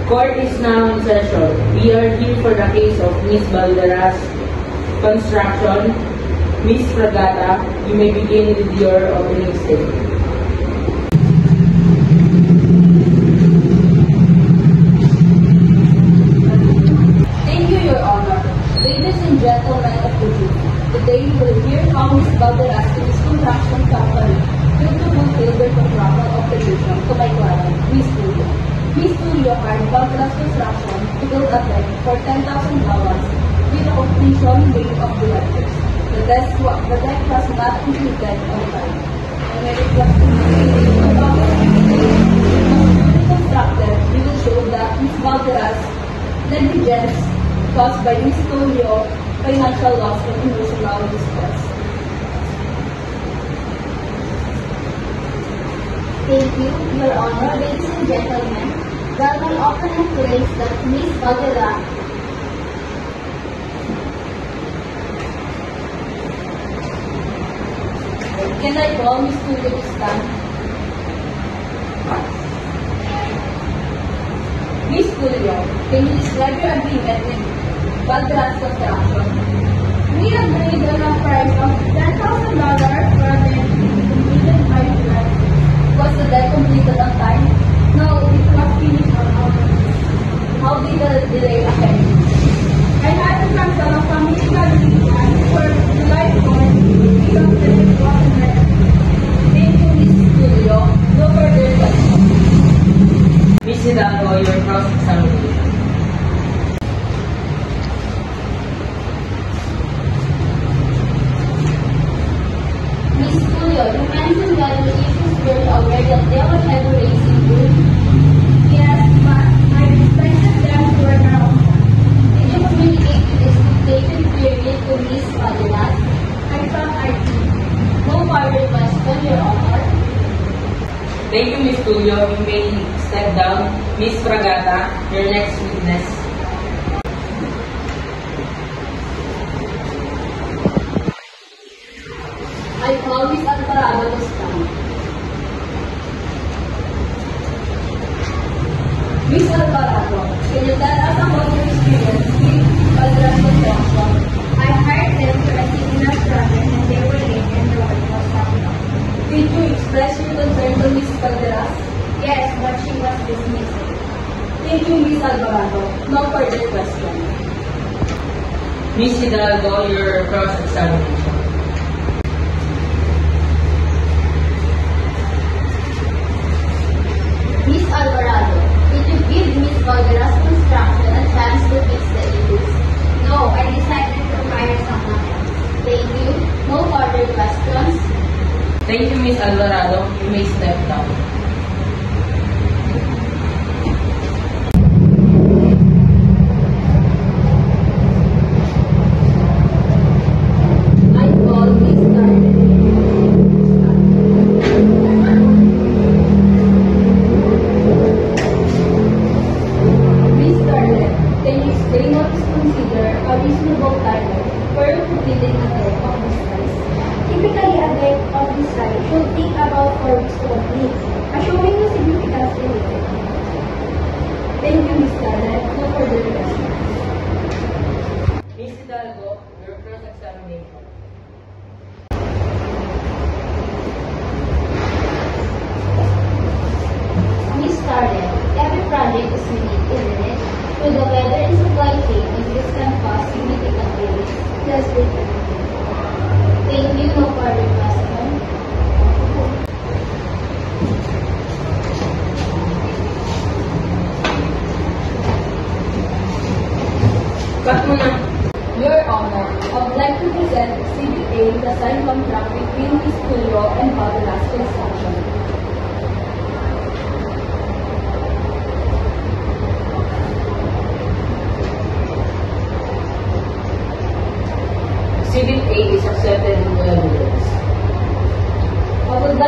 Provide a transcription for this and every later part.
Court is now in session. We are here for the case of Miss Balderas Construction. Miss Fragata, you may begin with your opening statement. Thank you, Your Honor. Ladies and gentlemen of the jury, today we will hear how Miss Balderas Construction Company failed to fulfill their contractual obligation to my client, Miss Tulio. Miss Tulio hired Balderas Construction to build a deck for $10,000 with the completion date of the letters. The deck was not completed on time, and I request to constructed, we will show that Miss Balderas' negligence caused by Miss Tulio financial loss and emotional distress. Thank you, Your Honor. Ladies and gentlemen, while my opponent claims that Miss Balderas Can I call Miss Tulio to stand? Miss Tulio, can you describe your agreement with Balderas Construction? we agreed on a price of $10,000 for a deck completed by July. Was the deck completed on time? No, it was finished on August. How did the delay affect you? I had to cancel a family vacation for July 4th because the deck wasn't ready. Thank you, Miss Tulio. No further questions. Miss Hidalgo, your cross-examination. Miss Tulio, you mentioned that the issues were aware that they were never raised in court. Yes, but I expected them to work around. Did you communicate the expectation period to Miss Balderas? I thought I did. No further question, Your Honor. Thank you, Miss Tulio. You may step down. Miss Fragata, your next witness. I call Miss Alvarado to stand. Miss Alvarado, can you tell us about your experience with Balderas Construction? I hired them for a similar project and they were late and the work was not done. Did you express your concern to Miss Balderas? Yes, but she was dismissed. Thank you, Miss Alvarado. No further question. Miss Hidalgo, your cross-examination. Miss Alvarado, did you give Miss Balderas may step down. I call Miss Scarlett. Miss Scarlett, can you explain what is considered a reasonable time for completing a deck of this size? Typically, a deck of this size should take about 4 weeks to complete, assuming no significant related. Thank you, Miss Scarlett. No further questions. Miss Hidalgo, your cross-examination. Miss Scarlett, every project is unique, isn't it? Should the weather and supply chain and this can cause significant delays? Yes, definitely. Thank you. No further questions. Cut mo na. Your Honor, I would like to present Exhibit A, the signed contract between Miss Julio and Balderas Construction. Exhibit A is accepted into evidence. I would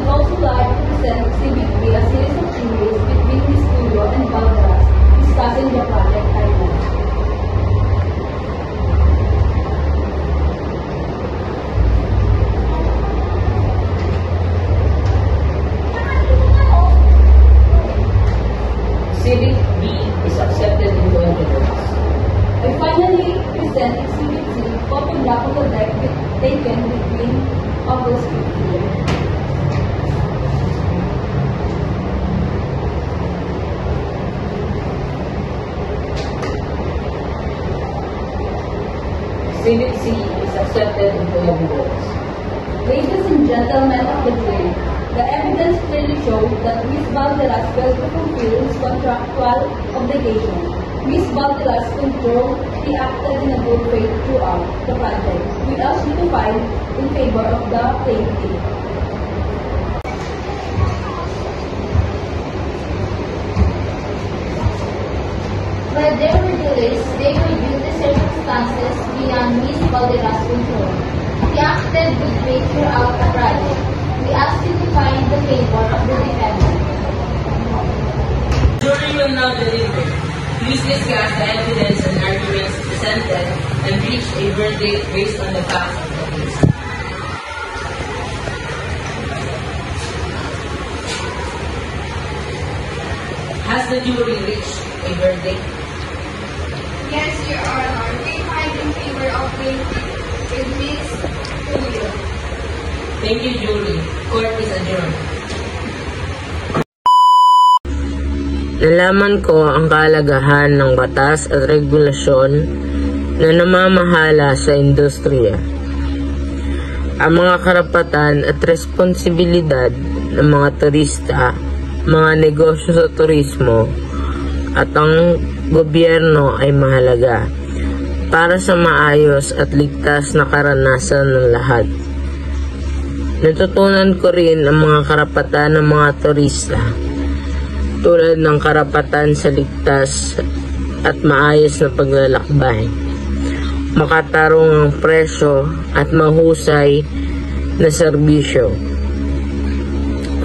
also like to present Exhibit B, a series of emails between Miss Julio and Balderas discussing the project timeline. Exhibit B is accepted into evidence. I finally present Exhibit C, photograph of the deck taken between August 15th. Exhibit C is accepted into evidence. Ladies and gentlemen of the jury, the evidence clearly shows that Ms. Balderas failed to fulfill his contractual obligation. Ms. Balderas controlled he acted in a good faith throughout the project. We ask you to find in favor of the plaintiff. But there were delays, they were due to circumstances beyond Ms. Balderas' control. He acted with faith throughout the project. We ask you to find the favor of the defendant. Jury will now deliver. Please discuss the evidence and arguments presented and reach a verdict based on the facts of the case. Has the jury reached a verdict? Yes, Your Honor. We find in favor of plaintiff with Ms. Julio. Thank you, jury. Court is adjourned. Nalaman ko ang kahalagahan ng batas at regulasyon na namamahala sa industriya. Ang mga karapatan at responsibilidad ng mga turista, mga negosyo sa turismo, at ang gobyerno ay mahalaga para sa maayos at ligtas na karanasan ng lahat. Natutunan ko rin ang mga karapatan ng mga turista, tulad ng karapatan sa ligtas at maayos na paglalakbay, makatarungang presyo at mahusay na serbisyo.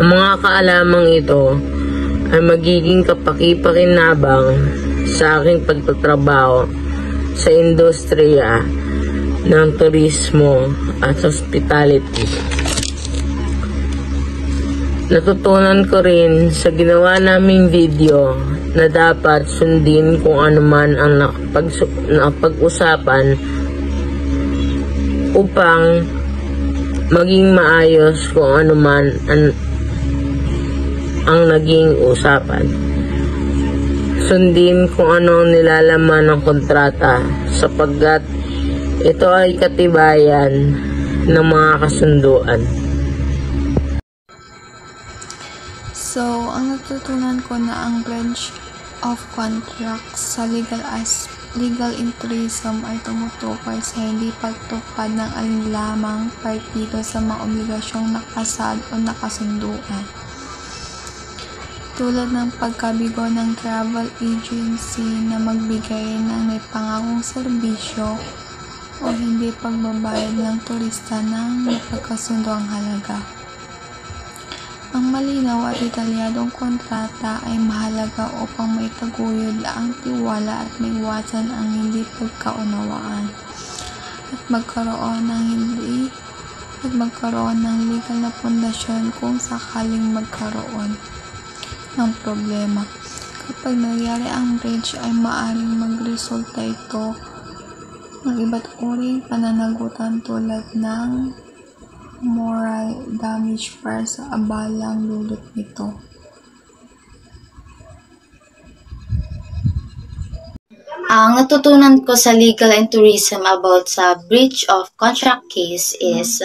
Ang mga kaalamang ito ay magiging kapaki-pakinabang sa aking pagtatrabaho sa industriya ng turismo at hospitality. Natutunan ko rin sa ginawa naming video na dapat sundin kung ano man ang napag-usapan upang maging maayos kung ano man ang naging usapan. Sundin kung ano ang nilalaman ng kontrata sapagkat ito ay katibayan ng mga kasunduan. So, ang natutunan ko na ang breach of contract sa legal aspect legal in tourism ay tumutukoy sa hindi pagtupad ng alinlamang partido sa mga obligasyong nakasad o nakasunduan. Tulad ng pagkabigo ng travel agency na magbigay ng naipangakong serbisyo o hindi pagbabayad ng turista ng napagkasunduang halaga. Ang malinaw at detalyadong kontrata ay mahalaga upang maitaguyod ang tiwala at maiwasan ang hindi pagkaunawaan at magkaroon ng legal na pundasyon kung sakaling magkaroon ng problema. Kapag nangyari ang breach ay maaaring magresulta ito ng iba't uring pananagutan tulad ng moral damage para sa abalang dulot nito. Ang natutunan ko sa legal and tourism about sa breach of contract case is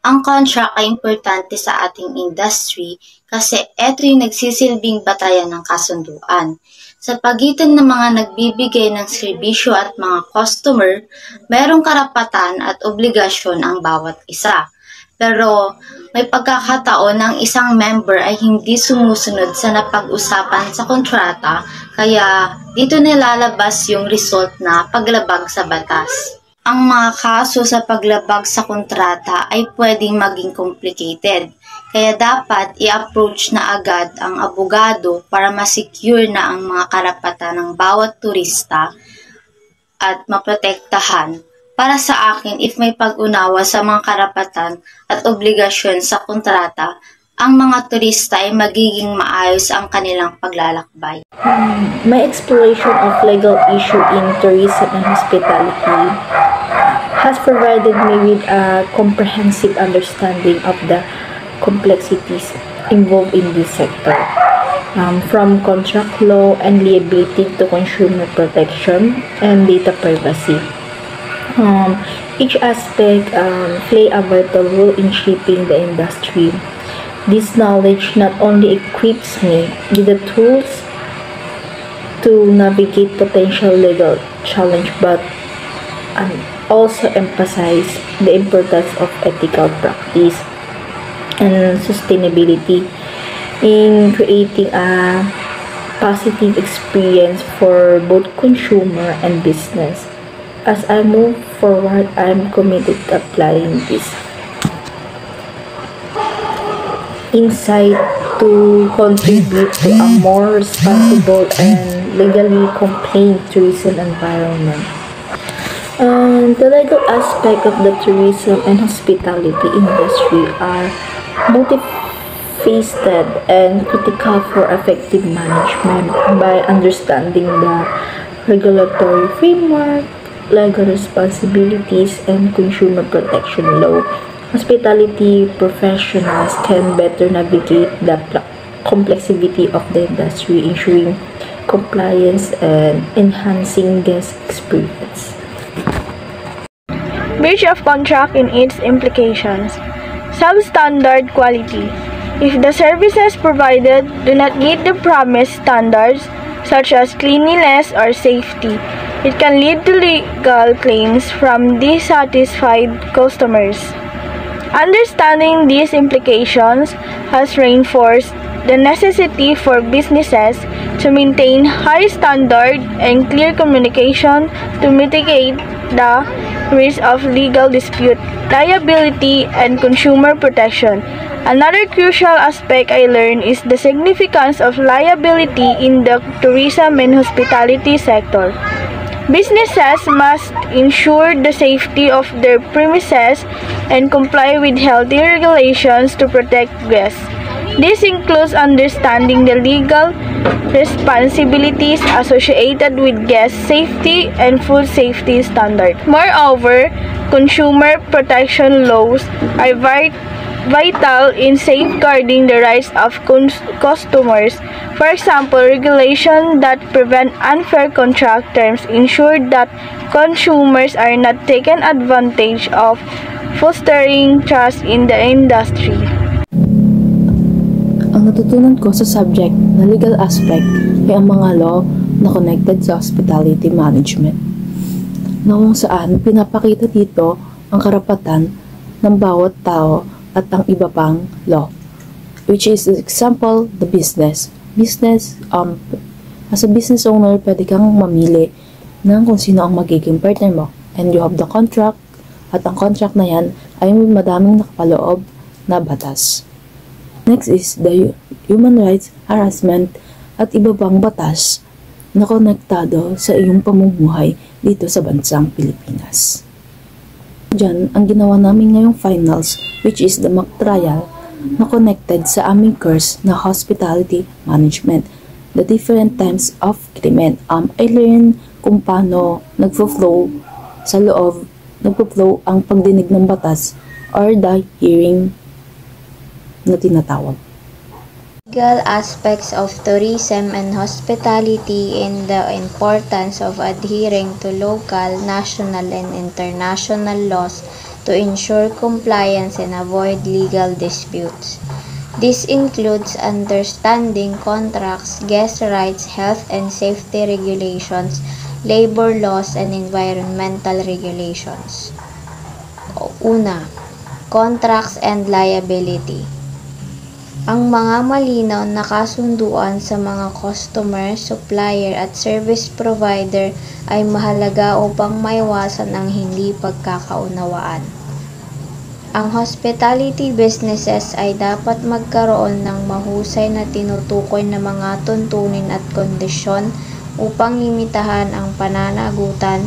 ang contract ay importante sa ating industry kasi ito yung nagsisilbing batayan ng kasunduan. Sa pagitan ng mga nagbibigay ng serbisyo at mga customer, mayroong karapatan at obligasyon ang bawat isa. Pero may pagkakataon ng isang member ay hindi sumusunod sa napag-usapan sa kontrata, kaya dito nilalabas yung result na paglabag sa batas. Ang mga kaso sa paglabag sa kontrata ay pwedeng maging complicated, kaya dapat i-approach na agad ang abogado para ma-secure na ang mga karapatan ng bawat turista at maprotektahan. Para sa akin, if may pag-unawa sa mga karapatan at obligasyon sa kontrata, ang mga turista ay magiging maayos ang kanilang paglalakbay. My exploration of legal issue in tourism and hospitality has provided me with a comprehensive understanding of the complexities involved in this sector, from contract law and liability to consumer protection and data privacy. Each aspect play a vital role in shaping the industry. This knowledge not only equips me with the tools to navigate potential legal challenge, but also emphasize the importance of ethical practice and sustainability in creating a positive experience for both consumer and business. As I move forward, I'm committed to applying this insight to contribute to a more responsible and legally compliant tourism environment. And the legal aspect of the tourism and hospitality industry are multifaceted and critical for effective management. By understanding the regulatory framework, legal responsibilities, and consumer protection law, hospitality professionals can better navigate the complexity of the industry, ensuring compliance and enhancing guest experience. Breach of contract and its implications. Substandard quality. If the services provided do not meet the promised standards, such as cleanliness or safety, it can lead to legal claims from dissatisfied customers. Understanding these implications has reinforced the necessity for businesses to maintain high standard and clear communication to mitigate the risk of legal dispute, liability, and consumer protection. Another crucial aspect I learned is the significance of liability in the tourism and hospitality sector. Businesses must ensure the safety of their premises and comply with healthy regulations to protect guests. This includes understanding the legal responsibilities associated with guest safety and food safety standards. Moreover, consumer protection laws are vital in safeguarding the rights of customers. For example, regulations that prevent unfair contract terms ensure that consumers are not taken advantage of, fostering trust in the industry. Ang natutunan ko sa subject na legal aspect ay ang mga law, na connected sa hospitality management, na kung saan pinapakita dito ang karapatan ng bawat tao at ang iba pang law, which is example, the business. As a business owner, pwede kang mamili ng kung sino ang magiging partner mo, and you have the contract, at ang contract na yan ay madaming nakapaloob na batas. Next is the human rights, harassment, at iba pang batas na konektado sa iyong pamumuhay dito sa bansang Pilipinas. Diyan, ang ginawa namin ngayong finals, which is the mock trial, na connected sa aming course na hospitality management, the different types of krimen. I learned kung paano nagfo-flow sa loob, nagfo-flow ang pagdinig ng batas or the hearing na tinatawag. Legal aspects of tourism and hospitality and the importance of adhering to local, national, and international laws to ensure compliance and avoid legal disputes. This includes understanding contracts, guest rights, health and safety regulations, labor laws, and environmental regulations. Una, contracts and liability. Ang mga malinaw na kasunduan sa mga customer, supplier at service provider ay mahalaga upang maiwasan ang hindi pagkakaunawaan. Ang hospitality businesses ay dapat magkaroon ng mahusay na tinutukoy na mga tuntunin at kondisyon upang limitahan ang pananagutan,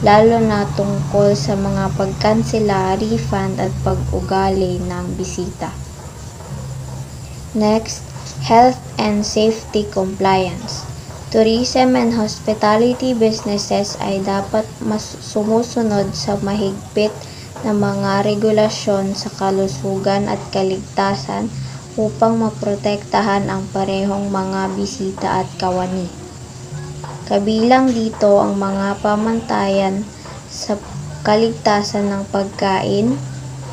lalo na tungkol sa mga pagkansela, refund at pag-ugali ng bisita. Next, health and safety compliance. Tourism and hospitality businesses ay dapat sumusunod sa mahigpit na mga regulasyon sa kalusugan at kaligtasan upang maprotektahan ang parehong mga bisita at kawani. Kabilang dito ang mga pamantayan sa kaligtasan ng pagkain,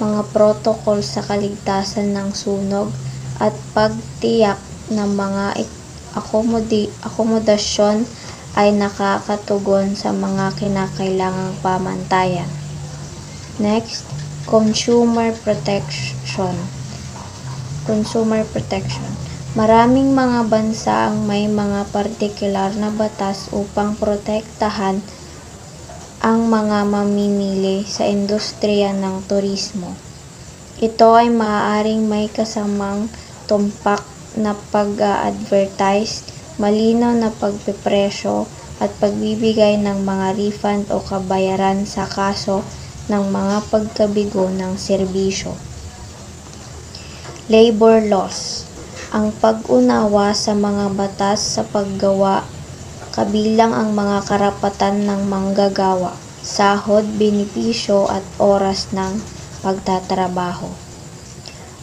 mga protocol sa kaligtasan ng sunog, at pagtiyak na mga akomodasyon ay nakakatugon sa mga kinakailangang pamantayan. Next, consumer protection. Maraming mga bansa ang may mga partikular na batas upang protektahan ang mga mamimili sa industriya ng turismo. Ito ay maaaring may kasamang tumpak na pag-a-advertise, malinaw na pagpipresyo at pagbibigay ng mga refund o kabayaran sa kaso ng mga pagkabigo ng serbisyo. Labor laws. Ang pag-unawa sa mga batas sa paggawa, kabilang ang mga karapatan ng manggagawa, sahod, benepisyo at oras ng pagtatrabaho,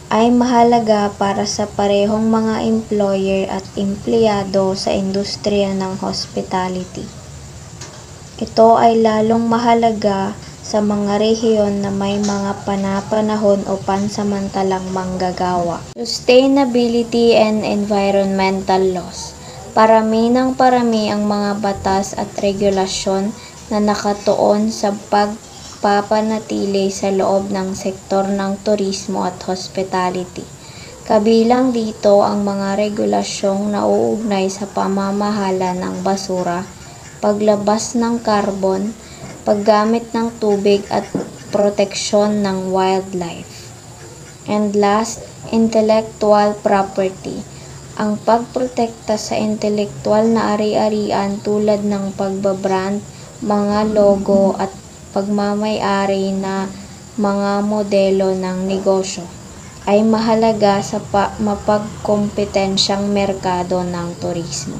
ay mahalaga para sa parehong mga employer at empleyado sa industriya ng hospitality. Ito ay lalong mahalaga sa mga rehiyon na may mga panapanahon o pansamantalang manggagawa. Sustainability and environmental laws. Parami ng parami ang mga batas at regulasyon na nakatuon sa pagpapanatili sa loob ng sektor ng turismo at hospitality. Kabilang dito ang mga regulasyong nauugnay sa pamamahala ng basura, paglabas ng carbon, paggamit ng tubig at proteksyon ng wildlife. And last, intellectual property. Ang pagprotekta sa intelektual na ari-arian tulad ng pagbabrand, mga logo at pagmamay-ari na mga modelo ng negosyo ay mahalaga sa mapagkompetensyang merkado ng turismo.